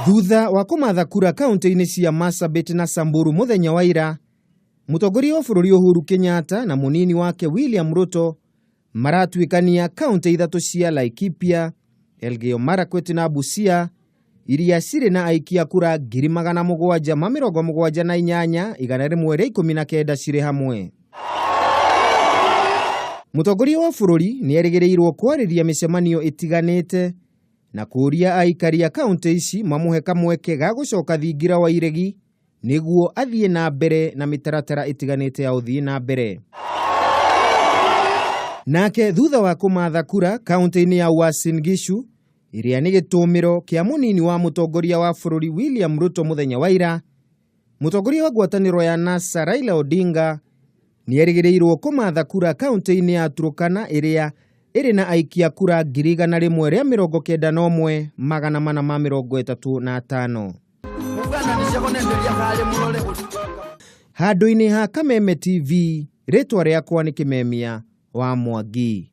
Thutha wa kumatha kura kaunti-ini cia Marsabit na Samburu muthenya wa ira, mutongoria wa bururi Uhuru Kenyatta na munini wake William Ruto maratuikania kaunti ithatu cia Laikipia, Elgeyo Marakwet na Busia iria cirĩ na aikia kura 778,119 cirĩ hamwe. Mutongoria wa bururi nĩ erĩgĩrĩirwo kwarĩria mĩcemanio ĩtiganĩte na kũria aikari a kaunti ici mamuhe kamweke ga gũcoka thingira wa iregi nĩguo athiĩ na mbere na mĩtaratara ĩtiganĩte ya ũthii na mbere. Nake thutha wa kumatha kura kaunti-inĩ ya Uasin Gishu iria nĩ gĩtũmĩro kĩa munini wa mutongoria wa bururi William Ruto muthenya wa ira, mutongoria wa ngwatanĩro ya NASA Raila Odinga nĩ erĩgĩrĩirwo kumatha kura kaunti-inĩ ya Turkana iria ĩrĩ na aikia kura 191,435. Handũ-inĩ ha Kameme TV, rĩtwa rĩakwa nĩ Kimemia wa Mwangi.